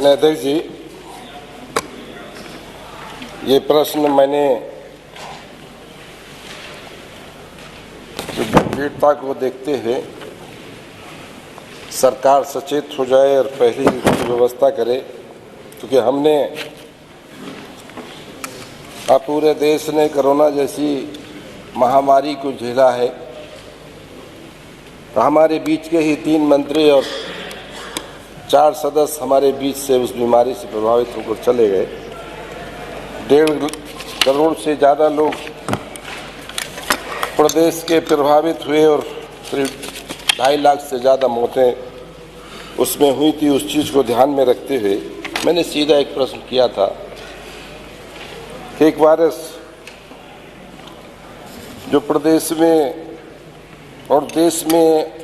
अध्यक्ष जी, ये प्रश्न मैंने गंभीरता को देखते हुए सरकार सचेत हो जाए और पहले इसकी व्यवस्था करे, क्योंकि हमने पूरे देश ने कोरोना जैसी महामारी को झेला है। हमारे बीच के ही 3 मंत्री और 4 सदस्य हमारे बीच से उस बीमारी से प्रभावित होकर चले गए। 1.5 करोड़ से ज़्यादा लोग प्रदेश के प्रभावित हुए और करीब 2.5 लाख से ज़्यादा मौतें उसमें हुई थी। उस चीज़ को ध्यान में रखते हुए मैंने सीधा एक प्रश्न किया था कि एक वायरस जो प्रदेश में और देश में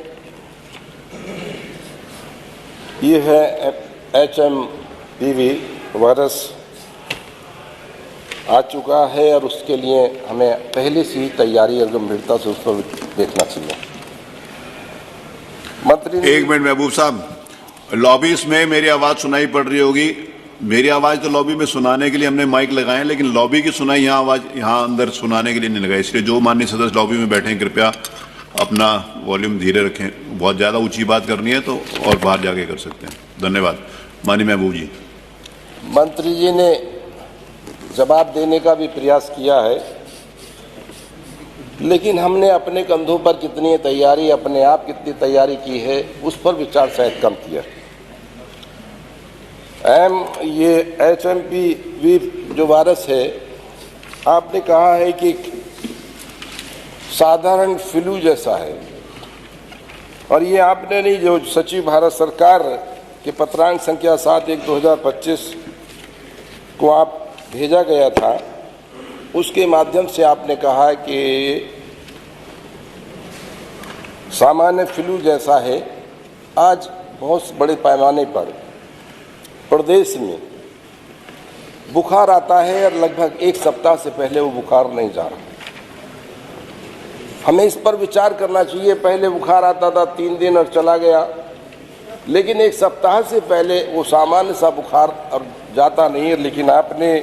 ये है HMPV वायरस आ चुका है और उसके लिए हमें पहले से ही तैयारी और गंभीरता से उस पर देखना चाहिए। मंत्री, 1 मिनट महबूब साहब, लॉबीज में मेरी आवाज सुनाई पड़ रही होगी। मेरी आवाज तो लॉबी में सुनाने के लिए हमने माइक लगाए हैं, लेकिन लॉबी की सुनाई यहाँ अंदर सुनाने के लिए नहीं लगाई। इसलिए जो माननीय सदस्य लॉबी में बैठे हैं कृपया अपना वॉल्यूम धीरे रखें। बहुत ज्यादा ऊंची बात करनी है तो और बाहर जाके कर सकते हैं। धन्यवाद। माननीय महबूब जी। मंत्री जी ने जवाब देने का भी प्रयास किया है, लेकिन हमने अपने कंधों पर कितनी तैयारी, अपने आप कितनी तैयारी की है, उस पर विचार शायद कम किया। ये HMPV जो वायरस है, आपने कहा है कि साधारण फ्लू जैसा है, और ये आपने नहीं, जो सचिव भारत सरकार के पत्रांक संख्या 7/1/2025 को आप भेजा गया था, उसके माध्यम से आपने कहा कि सामान्य फ्लू जैसा है। आज बहुत बड़े पैमाने पर प्रदेश में बुखार आता है और लगभग 1 सप्ताह से पहले वो बुखार नहीं जा रहा। हमें इस पर विचार करना चाहिए। पहले बुखार आता था 3 दिन और चला गया, लेकिन 1 सप्ताह से पहले वो सामान्य सा बुखार और जाता नहीं है। लेकिन आपने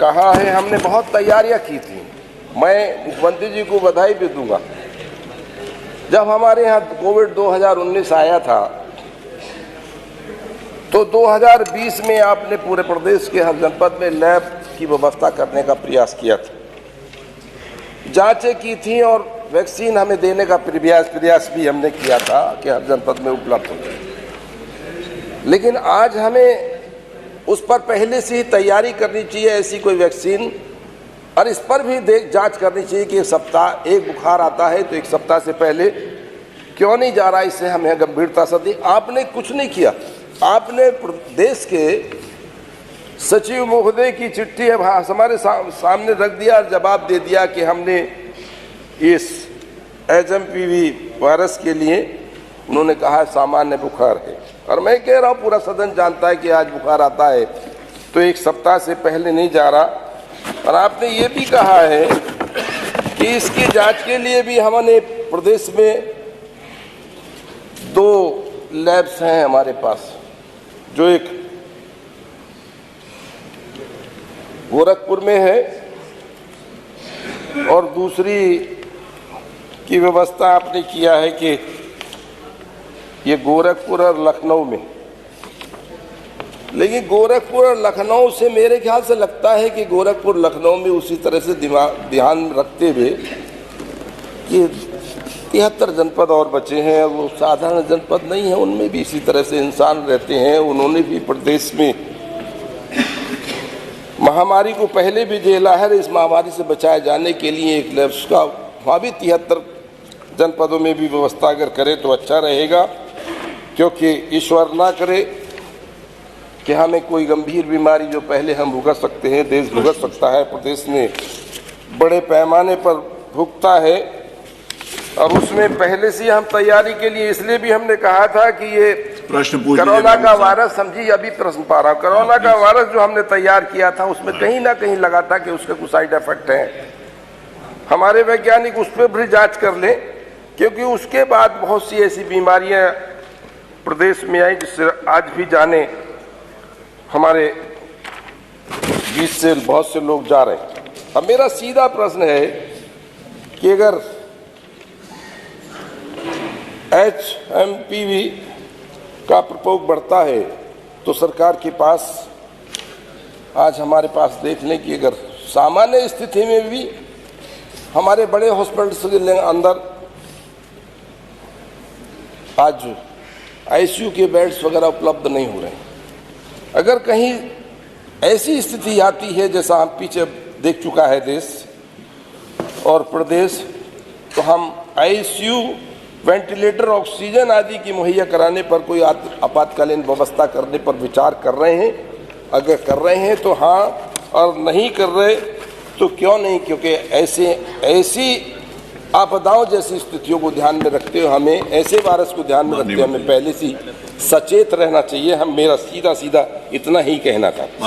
कहा है, हमने बहुत तैयारियां की थी। मैं मुख्यमंत्री जी को बधाई भी दूंगा। जब हमारे यहाँ कोविड 2019 आया था तो 2020 में आपने पूरे प्रदेश के हर जनपद में लैब की व्यवस्था करने का प्रयास किया था, जांचें की थी और वैक्सीन हमें देने का प्रयास भी हमने किया था कि हर जनपद में उपलब्ध हो जाए। लेकिन आज हमें उस पर पहले से ही तैयारी करनी चाहिए, ऐसी कोई वैक्सीन, और इस पर भी जांच करनी चाहिए कि 1 सप्ताह एक बुखार आता है तो 1 सप्ताह से पहले क्यों नहीं जा रहा। इससे हमें गंभीरता से दी। आपने कुछ नहीं किया। आपने प्रदेश के सचिव महोदय की चिट्ठी हमारे सामने रख दिया और जवाब दे दिया कि हमने इस HMPV वायरस के लिए, उन्होंने कहा सामान्य बुखार है। और मैं कह रहा हूँ पूरा सदन जानता है कि आज बुखार आता है तो 1 सप्ताह से पहले नहीं जा रहा। और आपने ये भी कहा है कि इसकी जांच के लिए भी हमने प्रदेश में 2 लैब्स हैं हमारे पास, जो एक गोरखपुर में है और दूसरी की व्यवस्था आपने किया है कि ये गोरखपुर और लखनऊ में। लेकिन गोरखपुर और लखनऊ से मेरे ख्याल से लगता है कि गोरखपुर लखनऊ में उसी तरह से ध्यान रखते हुए कि 73 जनपद और बचे हैं, वो साधारण जनपद नहीं है, उनमें भी इसी तरह से इंसान रहते हैं। उन्होंने भी प्रदेश में महामारी को पहले भी झेला है। इस महामारी से बचाए जाने के लिए एक लैब्स का वहाँ भी 73 जनपदों में भी व्यवस्था अगर करें तो अच्छा रहेगा, क्योंकि ईश्वर ना करे कि हमें कोई गंभीर बीमारी जो पहले हम भुगत सकते हैं, देश भुगत सकता है, प्रदेश में बड़े पैमाने पर भुगता है। और उसमें पहले से हम तैयारी के लिए, इसलिए भी हमने कहा था कि ये कोरोना का वायरस, समझिए अभी प्रश्न पा रहा हूँ, कोरोना का वायरस जो हमने तैयार किया था उसमें कहीं ना कहीं लगा था कि उसके कुछ साइड इफेक्ट हैं। हमारे वैज्ञानिक उस पर भी जांच कर लें, क्योंकि उसके बाद बहुत सी ऐसी बीमारियां प्रदेश में आई जिससे आज भी जाने हमारे बीच से बहुत से लोग जा रहे हैं। अब मेरा सीधा प्रश्न है कि अगर HMPV का प्रकोप बढ़ता है तो सरकार के पास आज हमारे पास देख लें कि अगर सामान्य स्थिति में भी हमारे बड़े हॉस्पिटल्स के अंदर आज ICU के बेड्स वगैरह उपलब्ध नहीं हो रहे हैं। अगर कहीं ऐसी स्थिति आती है जैसा हम पीछे देख चुका है देश और प्रदेश, तो हम ICU, वेंटिलेटर, ऑक्सीजन आदि की मुहैया कराने पर कोई आपातकालीन व्यवस्था करने पर विचार कर रहे हैं। अगर कर रहे हैं तो हाँ, और नहीं कर रहे तो क्यों नहीं? क्योंकि ऐसी आपदाओं जैसी स्थितियों को ध्यान में रखते हुए हमें, ऐसे वायरस को ध्यान में रखते हुए हमें पहले से सचेत रहना चाहिए। हम मेरा सीधा इतना ही कहना था।